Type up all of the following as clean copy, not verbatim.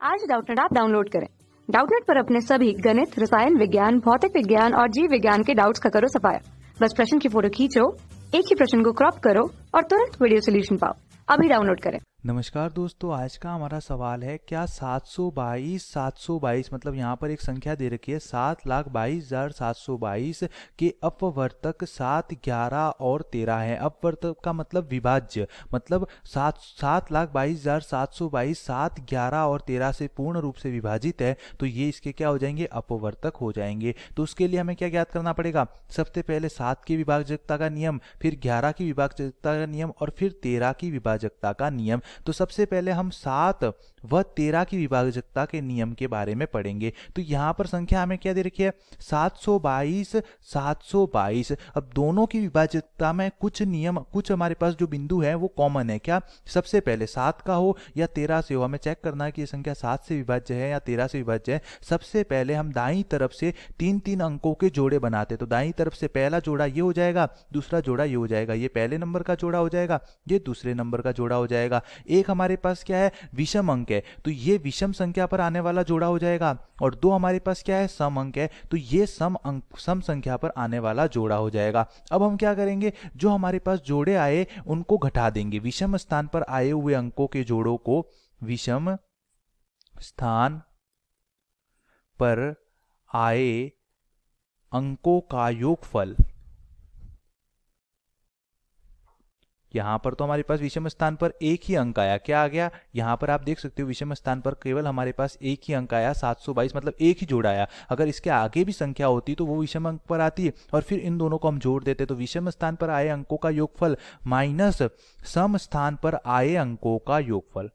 आज Doubtnut app download करें। Doubtnut पर अपने सभी गणित, रसायन विज्ञान, भौतिक विज्ञान और जीव विज्ञान के डाउट्स का करो सफाया। बस प्रश्न की फोटो खींचो, एक ही प्रश्न को क्रॉप करो और तुरंत वीडियो सोल्यूशन पाओ। अभी डाउनलोड करें। नमस्कार दोस्तों, आज का हमारा सवाल है क्या 722 मतलब यहाँ पर एक संख्या दे रखी है 7,22,722 के अपवर्तक 7, 11 और 13 है। अपवर्तक का मतलब विभाज्य, मतलब 7,22,722 7, 11 और 13 से पूर्ण रूप से विभाजित है, तो ये इसके क्या हो जाएंगे, अपवर्तक हो जाएंगे। तो उसके लिए हमें क्या ज्ञात करना पड़ेगा, सबसे पहले 7 की विभाजकता का नियम, फिर 11 की विभाजकता का नियम और फिर 13 की विभाजकता का नियम। तो सबसे पहले हम 7 व 13 की विभाजकता के नियम के बारे में पढ़ेंगे। तो यहां पर संख्या हमें क्या दे रखी है, 722। अब दोनों की विभाजकता में कुछ नियम, कुछ हमारे पास जो बिंदु है वो कॉमन है। क्या, सबसे पहले 7 का हो या 13 से हो, हमें चेक करना है कि ये संख्या 7 से विभाज्य है या 13 से विभाज्य है। सबसे पहले हम दाईं तरफ से 3-3 अंकों के जोड़े बनाते, तो दाईं तरफ से पहला जोड़ा ये हो जाएगा, दूसरा जोड़ा ये हो जाएगा, ये पहले नंबर का जोड़ा हो जाएगा, ये दूसरे नंबर का जोड़ा हो जाएगा। एक हमारे पास क्या है, विषम अंक है, तो ये विषम संख्या पर आने वाला जोड़ा हो जाएगा। और दो हमारे पास क्या है, सम अंक है, तो ये सम संख्या पर आने वाला जोड़ा हो जाएगा। अब हम क्या करेंगे, जो हमारे पास जोड़े आए उनको घटा देंगे। विषम स्थान पर आए हुए अंकों के जोड़ों को विषम स्थान पर आए अंकों का योगफल, यहां पर तो हमारे पास विषम स्थान पर एक ही अंक आया, क्या आ गया, यहां पर आप देख सकते हो विषम स्थान पर केवल हमारे पास एक ही अंक आया 722, मतलब एक ही जोड़ा आया। अगर इसके आगे भी संख्या होती तो वो विषम अंक पर आती और फिर इन दोनों को हम जोड़ देते, तो विषम स्थान पर आए अंकों का योगफल माइनस सम स्थान पर आए अंकों का योगफल।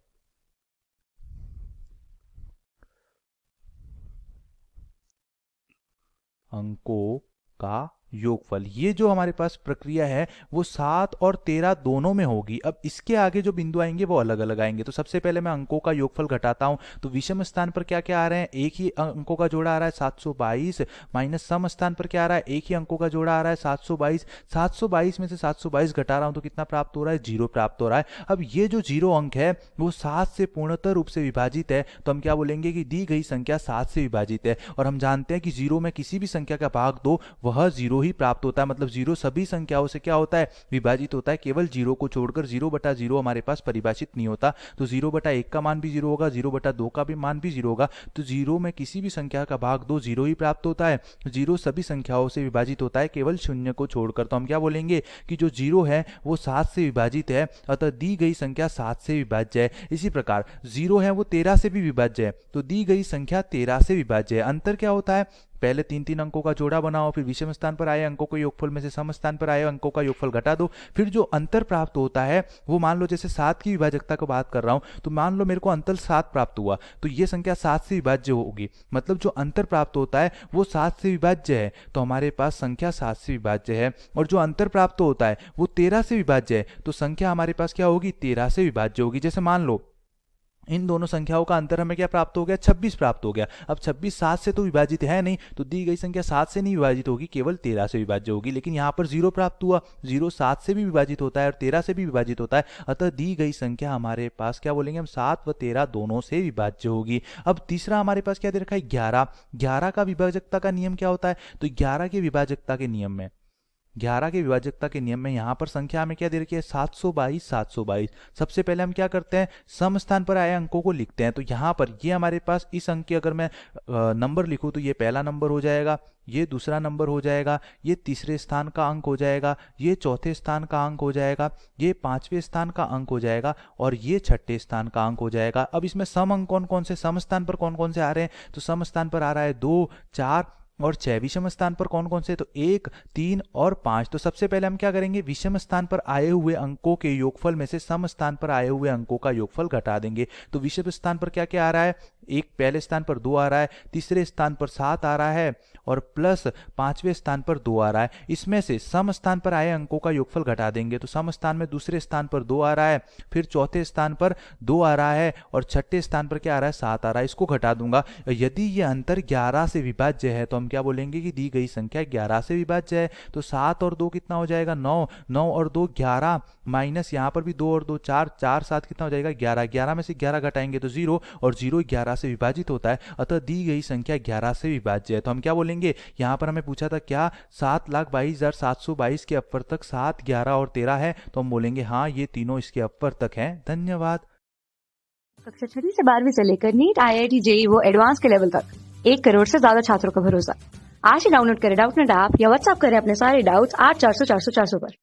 अंकों का योगफल, ये जो हमारे पास प्रक्रिया है वो 7 और 13 दोनों में होगी। अब इसके आगे जो बिंदु आएंगे वो अलग अलग आएंगे। तो सबसे पहले मैं अंकों का योगफल घटाता हूं, तो विषम स्थान पर क्या क्या आ रहे हैं, एक ही अंकों का जोड़ा आ रहा है 722, माइनस सम स्थान पर क्या आ रहा है, एक ही अंकों का जोड़ा आ रहा है 722। 722 में से 722 घटा रहा हूं तो कितना प्राप्त हो रहा है, 0 प्राप्त हो रहा है। अब ये जो 0 अंक है वो 7 से पूर्णतः रूप से विभाजित है, तो हम क्या बोलेंगे कि दी गई संख्या 7 से विभाजित है। और हम जानते हैं कि 0 में किसी भी संख्या का भाग दो वह 0 ही प्राप्त होता है, मतलब 0 सभी संख्याओं से क्या होता है, विभाजित होता है। केवल 0 को छोड़कर 0/0 हमारे पास परिभाषित नहीं होता, तो 0/1 का मान भी 0 होगा, 0/2 का भी मान भी 0 होगा। तो 0 में किसी भी संख्या का भाग दो 0 ही प्राप्त होता है। 0 सभी संख्याओं से विभाजित होता है केवल 0 को छोड़कर। तो हम क्या बोलेंगे कि जो 0 है वो 7 से विभाजित है, अतः दी गई संख्या 7 से विभाज्य है। इसी प्रकार 0 है वो 13 से भी विभाज्य है, तो दी गई संख्या 13 से विभाज्य है। अंतर क्या होता है, पहले 3-3 अंकों का जोड़ा बनाओ, फिर विषम स्थान पर आए अंकों के योगफल में से सम स्थान पर आए अंकों का योगफल घटा दो, फिर जो अंतर प्राप्त होता है वो मान लो जैसे 7 की विभाजकता की बात कर रहा हूं, तो मान लो मेरे को अंतर 7 प्राप्त हुआ, तो ये संख्या 7 से विभाज्य होगी, मतलब जो अंतर प्राप्त होता है वो 7 से विभाज्य है, तो हमारे पास संख्या 7 से विभाज्य है। और जो अंतर प्राप्त होता है वो 13 से विभाज्य है, तो संख्या हमारे पास क्या होगी, 13 से विभाज्य होगी। जैसे मान लो इन दोनों संख्याओं का अंतर हमें क्या प्राप्त हो गया, 26 प्राप्त हो गया। अब 26 7 से तो विभाजित है नहीं, तो दी गई संख्या 7 से नहीं विभाजित होगी, केवल 13 से विभाज्य होगी। लेकिन यहाँ पर 0 प्राप्त हुआ, 0 7 से भी विभाजित होता है और 13 से भी विभाजित होता है, अतः दी गई संख्या हमारे पास क्या बोलेंगे हम, 7 व 13 दोनों से विभाज्य होगी। अब तीसरा हमारे पास क्या दे रखा है, 11 का विभाजकता का नियम क्या होता है, तो 11 के विभाजकता के नियम में, 11 के विभाजकता के नियम में यहां पर संख्या हमें क्या दे रखी है, 722। सबसे पहले हम क्या करते हैं, सम स्थान पर आए अंकों को लिखते हैं। तो यहां पर ये हमारे पास इस अंक की अगर मैं नंबर लिखूं तो ये पहला नंबर हो जाएगा, ये दूसरा नंबर हो जाएगा, ये तीसरे स्थान का अंक हो जाएगा, ये चौथे स्थान का अंक हो जाएगा, ये 5वें स्थान का अंक हो जाएगा और ये 6ठे स्थान का अंक हो जाएगा। अब इसमें सम अंक कौन कौन से, सम स्थान पर कौन कौन से आ रहे हैं, तो सम स्थान पर आ रहा है 2, 4 और 6। विषम स्थान पर कौन कौन से, तो 1, 3 और 5। तो सबसे पहले हम क्या करेंगे, विषम स्थान पर आए हुए अंकों के योगफल में से सम स्थान पर आए हुए अंकों का योगफल घटा देंगे। तो विषम स्थान पर क्या क्या आ रहा है, एक पहले स्थान पर 2 आ रहा है, तीसरे स्थान पर 7 आ रहा है और प्लस 5वें स्थान पर 2 आ रहा है। इसमें से सम स्थान पर आए अंकों का योगफल घटा देंगे, तो सम स्थान में दूसरे स्थान पर 2 आ रहा है, फिर चौथे स्थान पर 2 आ रहा है और छठे स्थान पर क्या आ रहा है, 7 आ रहा है। इसको घटा दूंगा। यदि ये अंतर 11 से विभाज्य है तो हम क्या बोलेंगे कि दी गई संख्या 11 से विभाज्य है। तो 7 और 2 कितना हो जाएगा, 9, 9 और 2 11, माइनस यहाँ पर भी 2 और 2 4, 4 7 कितना हो जाएगा 11, 11 में से 11 घटाएंगे तो 0, और 0 11 से विभाजित होता है, अतः दी गई संख्या 11 से विभाज्य है। तो हम क्या बोलेंगे, यहाँ पर हमें पूछा था क्या 7,22,722 के अपवर्तक 7, 11 और 13 है, तो हम बोलेंगे हाँ ये तीनों इसके अपवर्तक हैं। धन्यवाद। कक्षा 6 से 12वीं से लेकर नीट, IIT, JEE वो एडवांस के लेवल तक 1 करोड़ से ज्यादा छात्रों का भरोसा। आज ही डाउनलोड करें डाउटनेट ऐप या व्हाट्सएप करें अपने सारे डाउट्स 8400 400 400 पर।